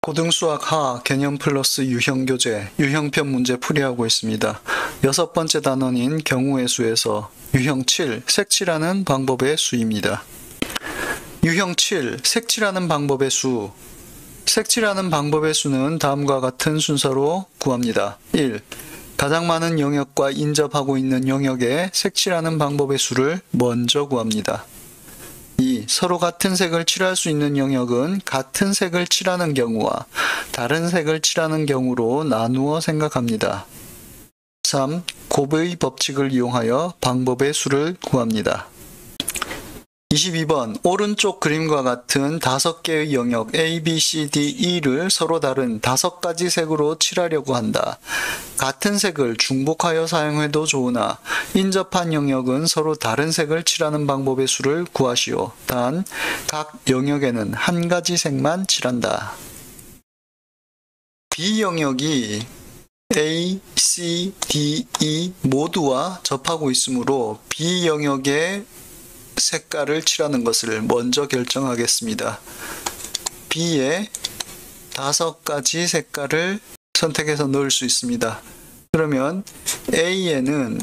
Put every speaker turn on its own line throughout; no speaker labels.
고등수학 하 개념 플러스 유형 교재, 유형편 문제 풀이하고 있습니다. 6번째 단원인 경우의 수에서 유형 7, 색칠하는 방법의 수입니다. 유형 7, 색칠하는 방법의 수. 색칠하는 방법의 수는 다음과 같은 순서로 구합니다. 1. 가장 많은 영역과 인접하고 있는 영역에 색칠하는 방법의 수를 먼저 구합니다. 2. 서로 같은 색을 칠할 수 있는 영역은 같은 색을 칠하는 경우와 다른 색을 칠하는 경우로 나누어 생각합니다. 3. 곱의 법칙을 이용하여 방법의 수를 구합니다. 22번 오른쪽 그림과 같은 5개의 영역 A, B, C, D, E를 서로 다른 5가지 색으로 칠하려고 한다. 같은 색을 중복하여 사용해도 좋으나 인접한 영역은 서로 다른 색을 칠하는 방법의 수를 구하시오. 단, 각 영역에는 한 가지 색만 칠한다. B 영역이 A, C, D, E 모두와 접하고 있으므로 B 영역의 색깔을 칠하는 것을 먼저 결정하겠습니다. B에 5가지 색깔을 선택해서 넣을 수 있습니다. 그러면 A에는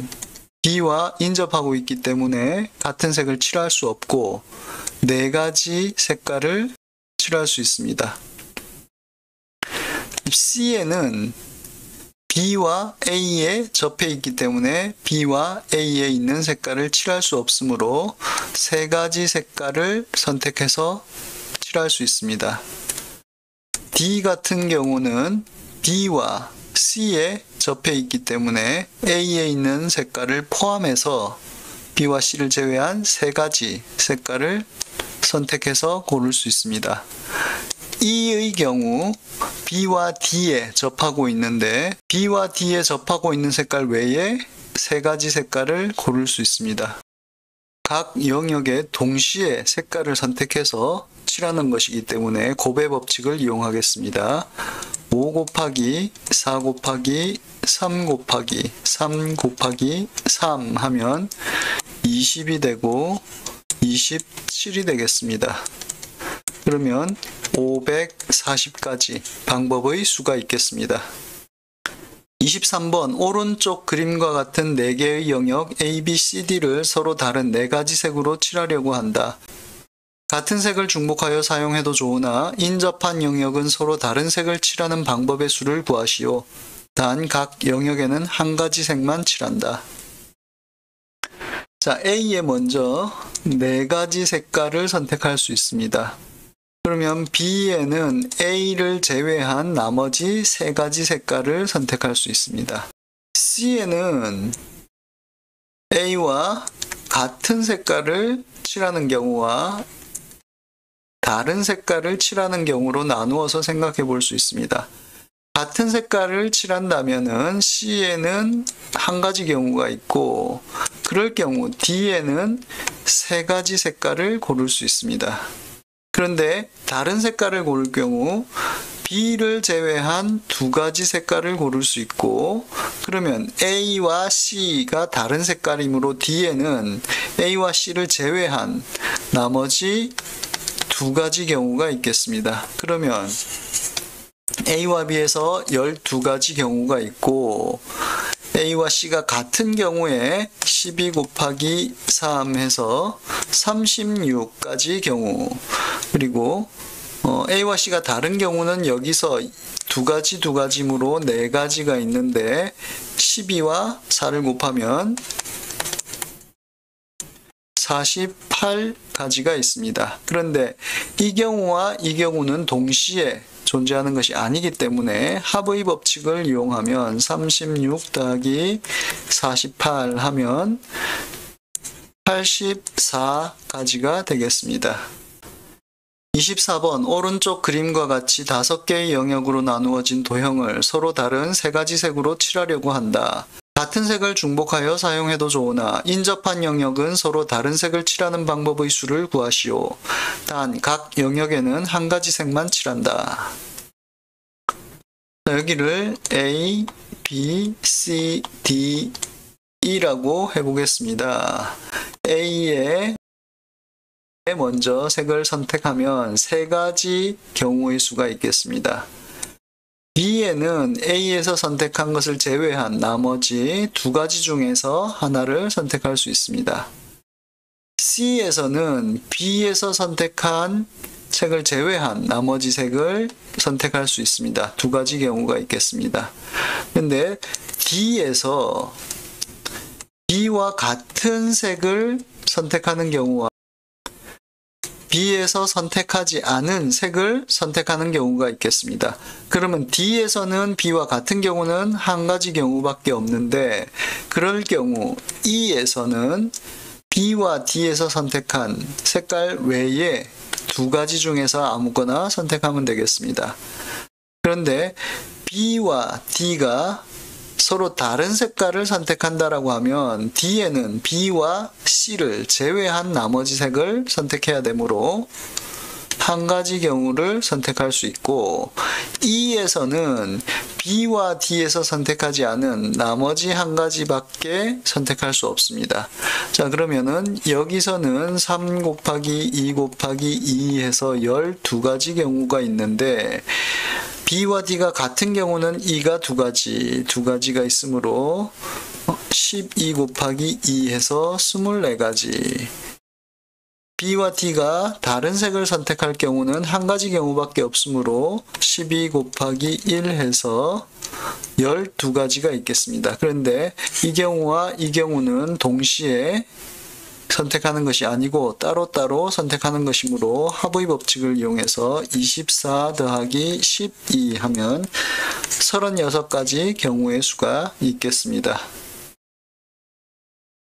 B와 인접하고 있기 때문에 같은 색을 칠할 수 없고 4가지 색깔을 칠할 수 있습니다. C에는 B와 A에 접해 있기 때문에 B와 A에 있는 색깔을 칠할 수 없으므로 3가지 색깔을 선택해서 칠할 수 있습니다. D 같은 경우는 B와 C에 접해 있기 때문에 A에 있는 색깔을 포함해서 B와 C를 제외한 3가지 색깔을 선택해서 고를 수 있습니다. E의 경우 B와 D에 접하고 있는데 B와 D에 접하고 있는 색깔 외에 3가지 색깔을 고를 수 있습니다. 각 영역에 동시에 색깔을 선택해서 칠하는 것이기 때문에 곱의 법칙을 이용하겠습니다. 5 곱하기 4 곱하기 3 곱하기 3 곱하기 3 하면 20이 되고 27이 되겠습니다. 그러면 540가지 방법의 수가 있겠습니다. 23번 오른쪽 그림과 같은 4개의 영역 A, B, C, D를 서로 다른 4가지 색으로 칠하려고 한다. 같은 색을 중복하여 사용해도 좋으나 인접한 영역은 서로 다른 색을 칠하는 방법의 수를 구하시오. 단 각 영역에는 한 가지 색만 칠한다. 자, A에 먼저 4가지 색깔을 선택할 수 있습니다. 그러면 B에는 A를 제외한 나머지 3가지 색깔을 선택할 수 있습니다. C에는 A와 같은 색깔을 칠하는 경우와 다른 색깔을 칠하는 경우로 나누어서 생각해 볼 수 있습니다. 같은 색깔을 칠한다면은 C에는 한 가지 경우가 있고 그럴 경우 D에는 3가지 색깔을 고를 수 있습니다. 그런데 다른 색깔을 고를 경우 B를 제외한 2가지 색깔을 고를 수 있고 그러면 A와 C가 다른 색깔이므로 D에는 A와 C를 제외한 나머지 2가지 경우가 있겠습니다. 그러면 A와 B에서 12가지 경우가 있고 A와 C가 같은 경우에 12 곱하기 3 해서 36가지 경우 그리고 A와 C가 다른 경우는 여기서 2가지므로 4가지가 있는데 12와 4를 곱하면 48가지가 있습니다. 그런데 이 경우와 이 경우는 동시에 존재하는 것이 아니기 때문에 합의 법칙을 이용하면 36 더하기 48 하면 84가지가 되겠습니다. 24번 오른쪽 그림과 같이 5개의 영역으로 나누어진 도형을 서로 다른 3가지 색으로 칠하려고 한다. 같은 색을 중복하여 사용해도 좋으나 인접한 영역은 서로 다른 색을 칠하는 방법의 수를 구하시오. 단 각 영역에는 한 가지 색만 칠한다. 여기를 A, B, C, D, E라고 해보겠습니다. A에 먼저 색을 선택하면 세 가지 경우의 수가 있겠습니다. B에는 A에서 선택한 것을 제외한 나머지 두 가지 중에서 하나를 선택할 수 있습니다. C에서는 B에서 선택한 색을 제외한 나머지 색을 선택할 수 있습니다. 두 가지 경우가 있겠습니다. 근데 D에서 B와 같은 색을 선택하는 경우와 B에서 선택하지 않은 색을 선택하는 경우가 있겠습니다. 그러면 D에서는 B와 같은 경우는 한 가지 경우밖에 없는데, 그럴 경우 E에서는 B와 D에서 선택한 색깔 외에 두 가지 중에서 아무거나 선택하면 되겠습니다. 그런데 B와 D가 서로 다른 색깔을 선택한다라고 하면 D에는 B와 C를 제외한 나머지 색을 선택해야 되므로 한 가지 경우를 선택할 수 있고, E에서는 B와 D에서 선택하지 않은 나머지 한 가지밖에 선택할 수 없습니다. 자, 그러면은 여기서는 3 곱하기 2 곱하기 2 해서 12가지 경우가 있는데, B와 D가 같은 경우는 E가 두 가지가 있으므로 12 곱하기 2 해서 24가지. B와 D가 다른 색을 선택할 경우는 한 가지 경우밖에 없으므로 12 곱하기 1 해서 12가지가 있겠습니다. 그런데 이 경우와 이 경우는 동시에 선택하는 것이 아니고 따로따로 선택하는 것이므로 합의 법칙을 이용해서 24 더하기 12 하면 36가지 경우의 수가 있겠습니다.